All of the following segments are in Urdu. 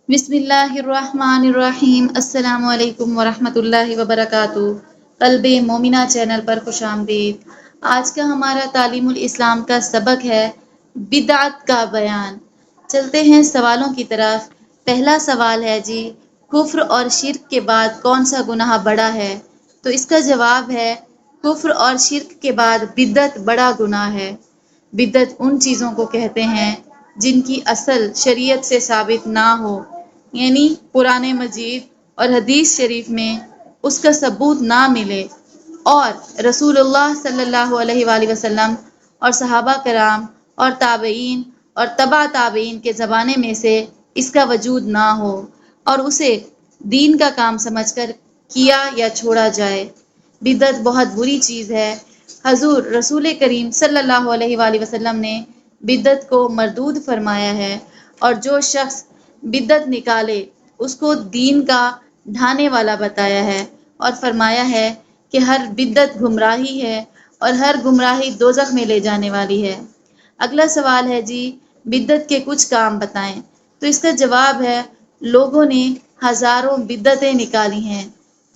بسم اللہ الرحمن الرحیم۔ السلام علیکم ورحمۃ اللہ وبرکاتہ۔ قلب مومنہ چینل پر خوش آمدید۔ آج کا ہمارا تعلیم الاسلام کا سبق ہے بدعت کا بیان۔ چلتے ہیں سوالوں کی طرف۔ پہلا سوال ہے جی، کفر اور شرک کے بعد کون سا گناہ بڑا ہے؟ تو اس کا جواب ہے کفر اور شرک کے بعد بدعت بڑا گناہ ہے۔ بدعت ان چیزوں کو کہتے ہیں جن کی اصل شریعت سے ثابت نہ ہو، یعنی قرآن مجید اور حدیث شریف میں اس کا ثبوت نہ ملے، اور رسول اللہ صلی اللہ علیہ وآلہ وسلم اور صحابہ کرام اور تابعین اور تبع تابعین کے زمانے میں سے اس کا وجود نہ ہو، اور اسے دین کا کام سمجھ کر کیا یا چھوڑا جائے۔ بدعت بہت بری چیز ہے۔ حضور رسول کریم صلی اللہ علیہ وآلہ وسلم نے بدعت کو مردود فرمایا ہے، اور جو شخص بدعت نکالے اس کو دین کا ڈھانے والا بتایا ہے، اور فرمایا ہے کہ ہر بدعت گمراہی ہے اور ہر گمراہی دوزخ میں لے جانے والی ہے۔ اگلا سوال ہے جی، بدعت کے کچھ کام بتائیں۔ تو اس کا جواب ہے لوگوں نے ہزاروں بدعتیں نکالی ہیں۔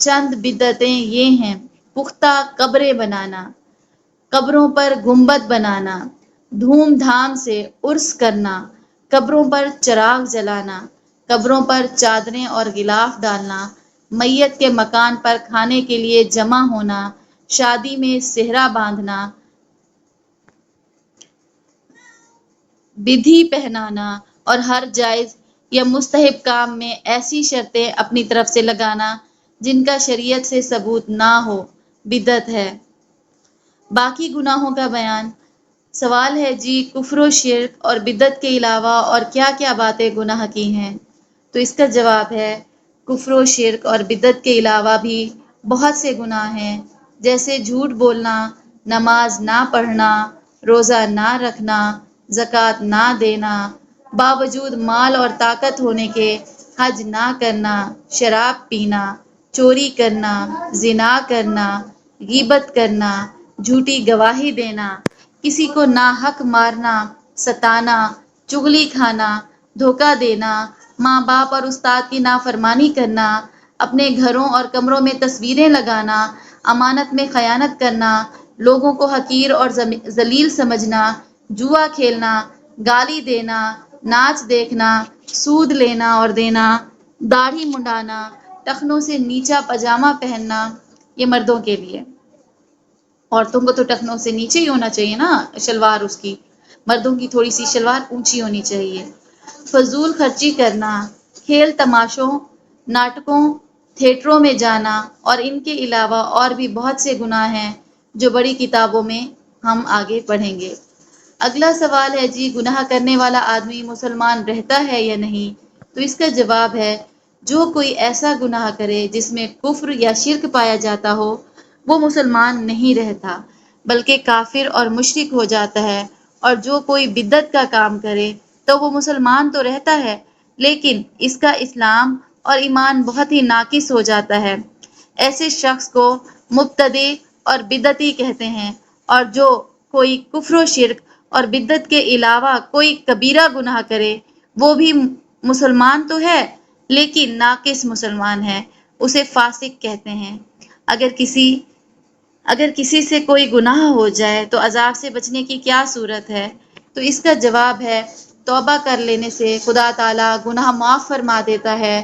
چند بدعتیں یہ ہیں: پختہ قبریں بنانا، قبروں پر گنبد بنانا، دھوم دھام سے عرس کرنا، قبروں پر چراغ جلانا، قبروں پر چادریں اور غلاف ڈالنا، میت کے مکان پر کھانے کے لیے جمع ہونا، شادی میں صحرا باندھنا، بدھی پہنانا، اور ہر جائز یا مستحب کام میں ایسی شرطیں اپنی طرف سے لگانا جن کا شریعت سے ثبوت نہ ہو، بدعت ہے۔ باقی گناہوں کا بیان۔ سوال ہے جی، کفر و شرک اور بدعت کے علاوہ اور کیا کیا باتیں گناہ کی ہیں؟ تو اس کا جواب ہے کفر و شرک اور بدعت کے علاوہ بھی بہت سے گناہ ہیں، جیسے جھوٹ بولنا، نماز نہ پڑھنا، روزہ نہ رکھنا، زکوٰۃ نہ دینا، باوجود مال اور طاقت ہونے کے حج نہ کرنا، شراب پینا، چوری کرنا، زنا کرنا، غیبت کرنا، جھوٹی گواہی دینا، کسی کو ناحق مارنا، ستانا، چغلی کھانا، دھوکہ دینا، ماں باپ اور استاد کی نافرمانی کرنا، اپنے گھروں اور کمروں میں تصویریں لگانا، امانت میں خیانت کرنا، لوگوں کو حقیر اور ذلیل سمجھنا، جوا کھیلنا، گالی دینا، ناچ دیکھنا، سود لینا اور دینا، داڑھی منڈانا، ٹخنوں سے نیچا پاجامہ پہننا، یہ مردوں کے لیے۔ عورتوں کو تو ٹخنوں سے نیچے ہی ہونا چاہیے نا شلوار اس کی، مردوں کی تھوڑی سی شلوار اونچی ہونی چاہیے۔ فضول خرچی کرنا، کھیل تماشوں، ناٹکوں، تھیٹروں میں جانا، اور ان کے علاوہ اور بھی بہت سے گناہ ہیں جو بڑی کتابوں میں ہم آگے پڑھیں گے۔ اگلا سوال ہے جی، گناہ کرنے والا آدمی مسلمان رہتا ہے یا نہیں؟ تو اس کا جواب ہے جو کوئی ایسا گناہ کرے جس میں کفر یا شرک پایا جاتا ہو، وہ مسلمان نہیں رہتا بلکہ کافر اور مشرک ہو جاتا ہے، اور جو کوئی بدعت کا کام کرے تو وہ مسلمان تو رہتا ہے لیکن اس کا اسلام اور ایمان بہت ہی ناقص ہو جاتا ہے۔ ایسے شخص کو مبتدی اور بدعتی کہتے ہیں، اور جو کوئی کفر و شرک اور بدعت کے علاوہ کوئی کبیرہ گناہ کرے وہ بھی مسلمان تو ہے لیکن ناقص مسلمان ہے، اسے فاسق کہتے ہیں۔ اگر کسی سے کوئی گناہ ہو جائے تو عذاب سے بچنے کی کیا صورت ہے؟ تو اس کا جواب ہے توبہ کر لینے سے خدا تعالیٰ گناہ معاف فرما دیتا ہے۔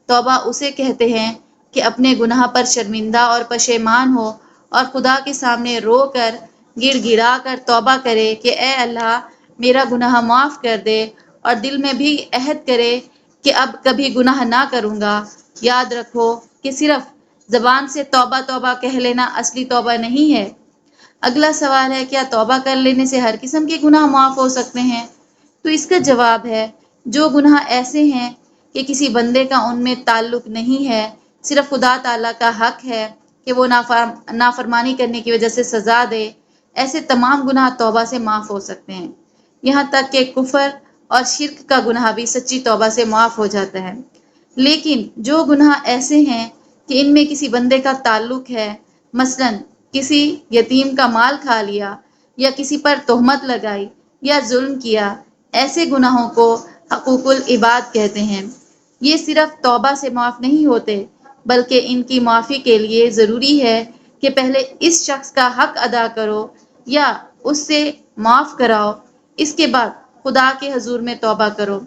توبہ اسے کہتے ہیں کہ اپنے گناہ پر شرمندہ اور پشیمان ہو اور خدا کے سامنے رو کر گڑ گڑا کر توبہ کرے کہ اے اللہ میرا گناہ معاف کر دے، اور دل میں بھی عہد کرے کہ اب کبھی گناہ نہ کروں گا۔ یاد رکھو کہ صرف زبان سے توبہ توبہ کہہ لینا اصلی توبہ نہیں ہے۔ اگلا سوال ہے کیا توبہ کر لینے سے ہر قسم کے گناہ معاف ہو سکتے ہیں؟ تو اس کا جواب ہے جو گناہ ایسے ہیں کہ کسی بندے کا ان میں تعلق نہیں ہے، صرف خدا تعالیٰ کا حق ہے کہ وہ نافرمانی کرنے کی وجہ سے سزا دے، ایسے تمام گناہ توبہ سے معاف ہو سکتے ہیں۔ یہاں تک کہ کفر اور شرک کا گناہ بھی سچی توبہ سے معاف ہو جاتا ہے۔ لیکن جو گناہ ایسے ہیں کہ ان میں کسی بندے کا تعلق ہے، مثلا کسی یتیم کا مال کھا لیا یا کسی پر تہمت لگائی یا ظلم کیا، ایسے گناہوں کو حقوق العباد کہتے ہیں۔ یہ صرف توبہ سے معاف نہیں ہوتے، بلکہ ان کی معافی کے لیے ضروری ہے کہ پہلے اس شخص کا حق ادا کرو یا اس سے معاف کراؤ، اس کے بعد خدا کے حضور میں توبہ کرو،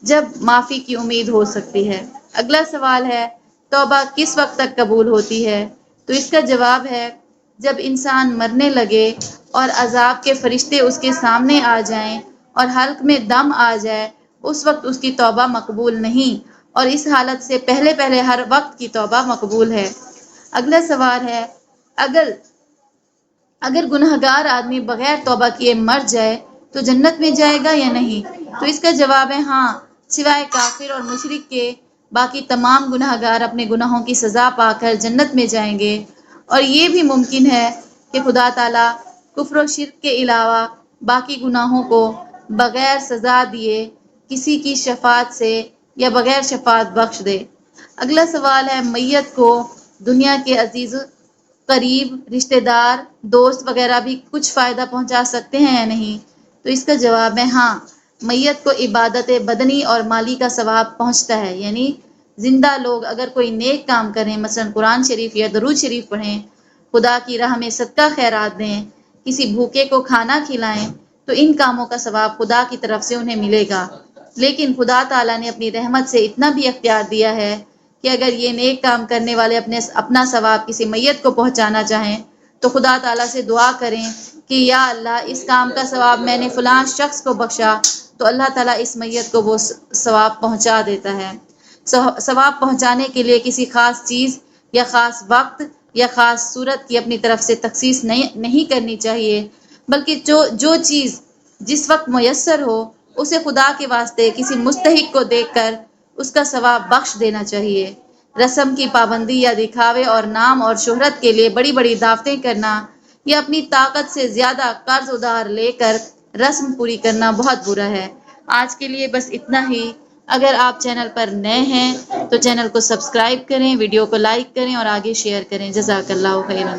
جب معافی کی امید ہو سکتی ہے۔ اگلا سوال ہے، توبہ کس وقت تک قبول ہوتی ہے؟ تو اس کا جواب ہے، جب انسان مرنے لگے اور عذاب کے فرشتے اس کے سامنے آ جائیں اور حلق میں دم آ جائے، اس وقت اس کی توبہ مقبول نہیں، اور اس حالت سے پہلے پہلے ہر وقت کی توبہ مقبول ہے۔ اگلا سوال ہے، اگر اگر گنہگار آدمی بغیر توبہ کیے مر جائے تو جنت میں جائے گا یا نہیں؟ تو اس کا جواب ہے ہاں، سوائے کافر اور مشرک کے باقی تمام گنہگار اپنے گناہوں کی سزا پا کر جنت میں جائیں گے، اور یہ بھی ممکن ہے کہ خدا تعالیٰ کفر و شرک کے علاوہ باقی گناہوں کو بغیر سزا دیے کسی کی شفاعت سے یا بغیر شفاعت بخش دے۔ اگلا سوال ہے، میت کو دنیا کے عزیز قریب رشتہ دار دوست وغیرہ بھی کچھ فائدہ پہنچا سکتے ہیں یا نہیں؟ تو اس کا جواب ہے ہاں، میت کو عبادت بدنی اور مالی کا ثواب پہنچتا ہے، یعنی زندہ لوگ اگر کوئی نیک کام کریں، مثلا قرآن شریف یا درود شریف پڑھیں، خدا کی راہ میں صدقہ خیرات دیں، کسی بھوکے کو کھانا کھلائیں، تو ان کاموں کا ثواب خدا کی طرف سے انہیں ملے گا۔ لیکن خدا تعالیٰ نے اپنی رحمت سے اتنا بھی اختیار دیا ہے کہ اگر یہ نیک کام کرنے والے اپنا ثواب کسی میت کو پہنچانا چاہیں تو خدا تعالیٰ سے دعا کریں کہ یا اللہ اس کام کا ثواب میں نے فلاں شخص کو بخشا، تو اللہ تعالیٰ اس میت کو وہ ثواب پہنچا دیتا ہے۔ ثواب پہنچانے کے لیے کسی خاص چیز یا خاص وقت یا خاص صورت کی اپنی طرف سے تخصیص نہیں کرنی چاہیے، بلکہ جو چیز جس وقت میسر ہو اسے خدا کے واسطے کسی مستحق کو دیکھ کر اس کا ثواب بخش دینا چاہیے۔ رسم کی پابندی یا دکھاوے اور نام اور شہرت کے لیے بڑی بڑی دعوتیں کرنا یا اپنی طاقت سے زیادہ قرض ادھار لے کر رسم پوری کرنا بہت برا ہے۔ آج کے لیے بس اتنا ہی۔ اگر آپ چینل پر نئے ہیں تو چینل کو سبسکرائب کریں، ویڈیو کو لائک کریں اور آگے شیئر کریں۔ جزاک اللہ خیرا۔